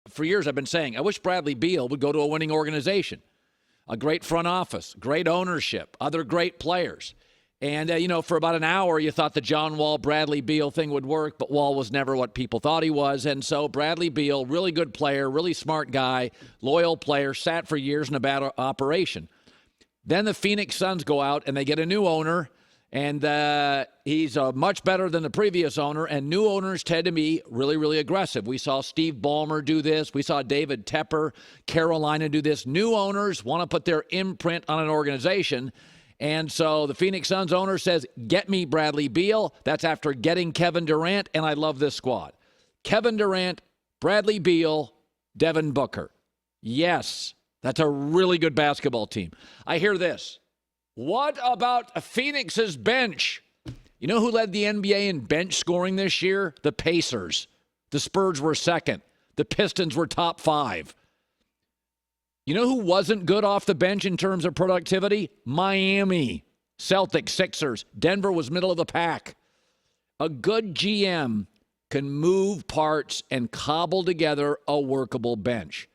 for years I've been saying, I wish Bradley Beal would go to a winning organization. A great front office, great ownership, other great players. And, for about an hour, you thought the John Wall, Bradley Beal thing would work, but Wall was never what people thought he was. And so Bradley Beal, really good player, really smart guy, loyal player, sat for years in a bad operation. Then the Phoenix Suns go out and they get a new owner, and he's much better than the previous owner, and new owners tend to be really, really aggressive. We saw Steve Ballmer do this. We saw David Tepper, Carolina, do this. New owners want to put their imprint on an organization. And so the Phoenix Suns owner says, get me Bradley Beal. That's after getting Kevin Durant, and I love this squad. Kevin Durant, Bradley Beal, Devin Booker. Yes, that's a really good basketball team. I hear this. What about Phoenix's bench? You know who led the NBA in bench scoring this year? The Pacers. The Spurs were second. The Pistons were top 5. You know who wasn't good off the bench in terms of productivity? Miami. Celtics, Sixers. Denver was middle of the pack. A good GM can move parts and cobble together a workable bench.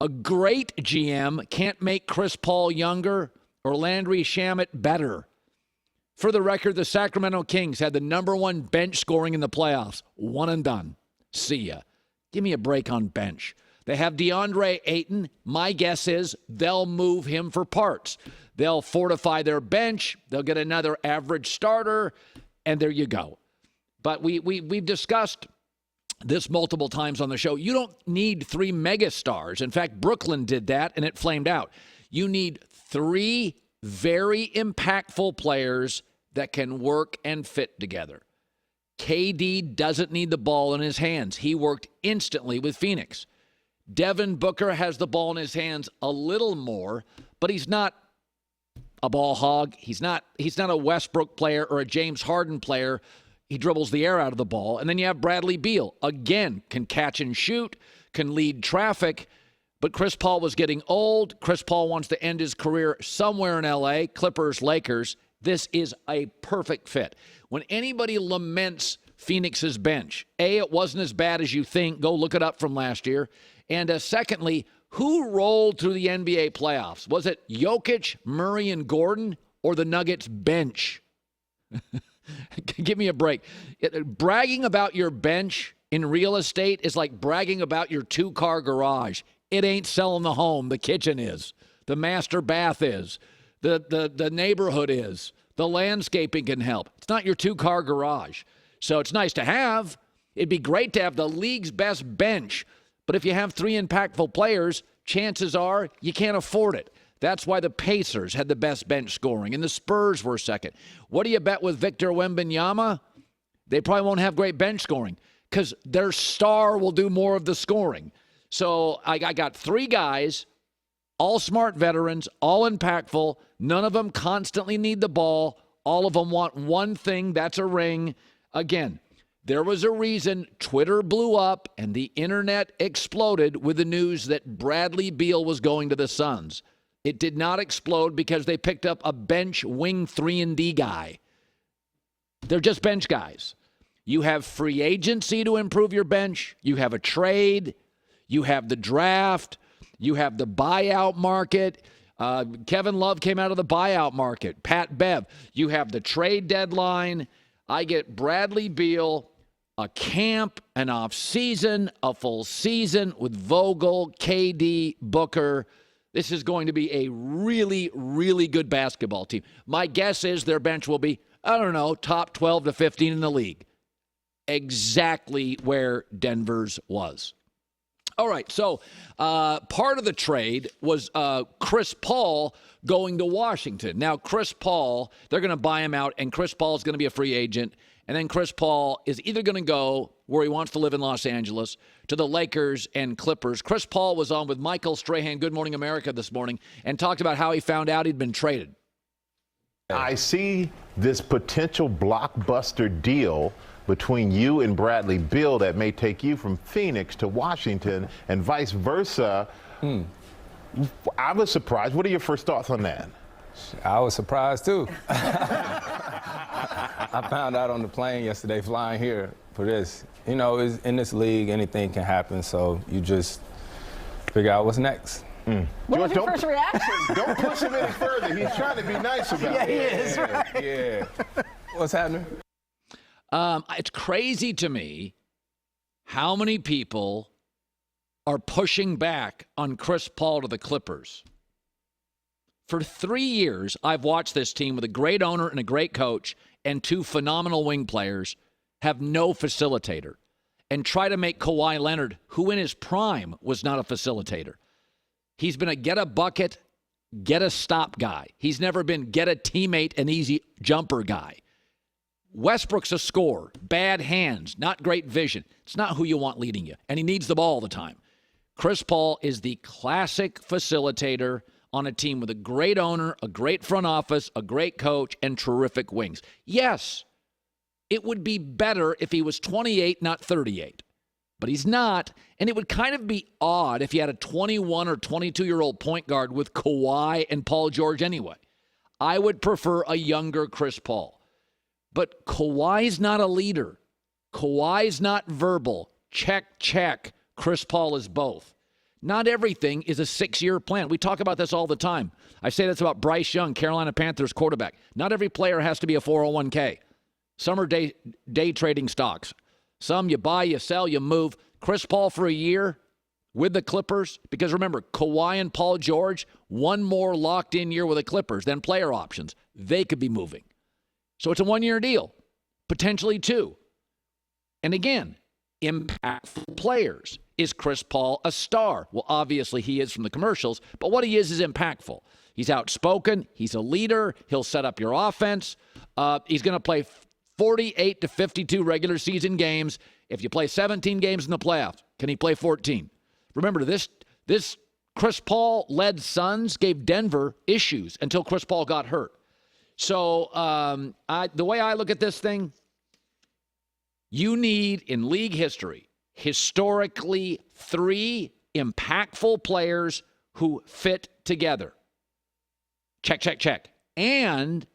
A great GM can't make Chris Paul younger or Landry Shamet better. For the record, the Sacramento Kings had the number 1 bench scoring in the playoffs. One and done. See ya. Give me a break on bench. They have DeAndre Ayton. My guess is they'll move him for parts. They'll fortify their bench. They'll get another average starter, and there you go. But we've discussed this multiple times on the show. You don't need 3 megastars. In fact, Brooklyn did that, and it flamed out. You need 3 very impactful players that can work and fit together. KD doesn't need the ball in his hands. He worked instantly with Phoenix. Devin Booker has the ball in his hands a little more, but he's not a ball hog. He's not a Westbrook player or a James Harden player. He dribbles the air out of the ball. And then you have Bradley Beal. Again, can catch and shoot, can lead traffic. But Chris Paul was getting old. Chris Paul wants to end his career somewhere in L.A., Clippers, Lakers. This is a perfect fit. When anybody laments Phoenix's bench, A, it wasn't as bad as you think. Go look it up from last year. And secondly, who rolled through the NBA playoffs? Was it Jokic, Murray, and Gordon, or the Nuggets bench? Give me a break. Bragging about your bench in real estate is like bragging about your 2-car garage. It ain't selling the home. The kitchen is. The master bath is. The neighborhood is. The landscaping can help. It's not your 2-car garage. So it's nice to have. It'd be great to have the league's best bench. But if you have 3 impactful players, chances are you can't afford it. That's why the Pacers had the best bench scoring, and the Spurs were second. What do you bet with Victor Wembanyama? They probably won't have great bench scoring because their star will do more of the scoring. So I got 3 guys, all smart veterans, all impactful. None of them constantly need the ball. All of them want one thing, that's a ring. Again, there was a reason Twitter blew up and the internet exploded with the news that Bradley Beal was going to the Suns. It did not explode because they picked up a bench wing 3-and-D guy. They're just bench guys. You have free agency to improve your bench. You have a trade. You have the draft. You have the buyout market. Kevin Love came out of the buyout market. Pat Bev. You have the trade deadline. I get Bradley Beal, a camp, an off-season, a full season with Vogel, KD, Booker. This is going to be a really, really good basketball team. My guess is their bench will be, I don't know, top 12 to 15 in the league. Exactly where Denver's was. All right, so part of the trade was Chris Paul going to Washington. Now, Chris Paul, they're going to buy him out, and Chris Paul is going to be a free agent. And then Chris Paul is either going to go where he wants to live in Los Angeles to the Lakers and Clippers. Chris Paul was on with Michael Strahan, Good Morning America, this morning, and talked about how he found out he'd been traded. I see this potential blockbuster deal between you and Bradley Beal that may take you from Phoenix to Washington and vice versa. I was surprised. What are your first thoughts on that? I was surprised, too. I found out on the plane yesterday flying here for this. You know, in this league, anything can happen, so you just figure out what's next. What was your first reaction? Don't push him any further. He's trying to be nice about it. He is. Right? Yeah. What's happening? It's crazy to me how many people are pushing back on Chris Paul to the Clippers. For 3 years, I've watched this team with a great owner and a great coach and 2 phenomenal wing players have no facilitator and try to make Kawhi Leonard, who in his prime was not a facilitator. He's been a get a bucket, get a stop guy. He's never been get a teammate, an easy jumper guy. Westbrook's a scorer, bad hands, not great vision. It's not who you want leading you, and he needs the ball all the time. Chris Paul is the classic facilitator on a team with a great owner, a great front office, a great coach, and terrific wings. Yes, it would be better if he was 28, not 38. But he's not, and it would kind of be odd if you had a 21 or 22-year-old point guard with Kawhi and Paul George anyway. I would prefer a younger Chris Paul. But Kawhi's not a leader. Kawhi's not verbal. Check, check. Chris Paul is both. Not everything is a 6-year plan. We talk about this all the time. I say this about Bryce Young, Carolina Panthers quarterback. Not every player has to be a 401k. Some are day trading stocks. Some you buy, you sell, you move. Chris Paul for a year with the Clippers. Because remember, Kawhi and Paul George, one more locked-in year with the Clippers, then player options. They could be moving. So it's a 1-year deal, potentially 2. And again, impactful players. Is Chris Paul a star? Well, obviously he is from the commercials, but what he is impactful. He's outspoken. He's a leader. He'll set up your offense. He's going to play 48 to 52 regular season games. If you play 17 games in the playoffs, can he play 14? Remember, this Chris Paul-led Suns gave Denver issues until Chris Paul got hurt. So the way I look at this thing, you need, in league history, historically 3 impactful players who fit together. Check, check, check. And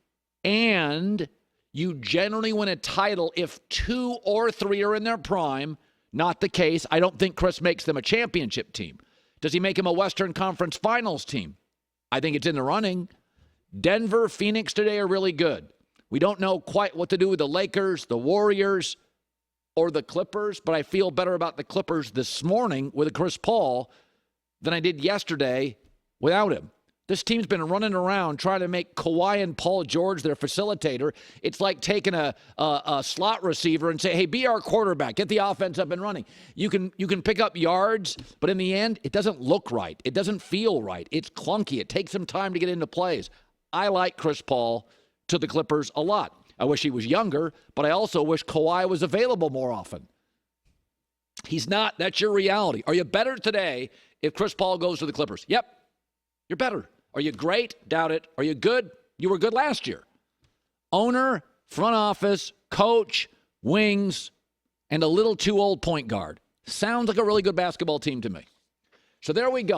you generally win a title if 2 or 3 are in their prime. Not the case. I don't think Chris makes them a championship team. Does he make him a Western Conference Finals team? I think it's in the running. Denver, Phoenix today are really good. We don't know quite what to do with the Lakers, the Warriors, or the Clippers, but I feel better about the Clippers this morning with Chris Paul than I did yesterday without him. This team's been running around trying to make Kawhi and Paul George their facilitator. It's like taking a slot receiver and say, hey, be our quarterback. Get the offense up and running. You can pick up yards, but in the end, it doesn't look right. It doesn't feel right. It's clunky. It takes some time to get into plays. I like Chris Paul to the Clippers a lot. I wish he was younger, but I also wish Kawhi was available more often. He's not. That's your reality. Are you better today if Chris Paul goes to the Clippers? Yep, you're better. Are you great? Doubt it. Are you good? You were good last year. Owner, front office, coach, wings, and a little too old point guard. Sounds like a really good basketball team to me. So there we go.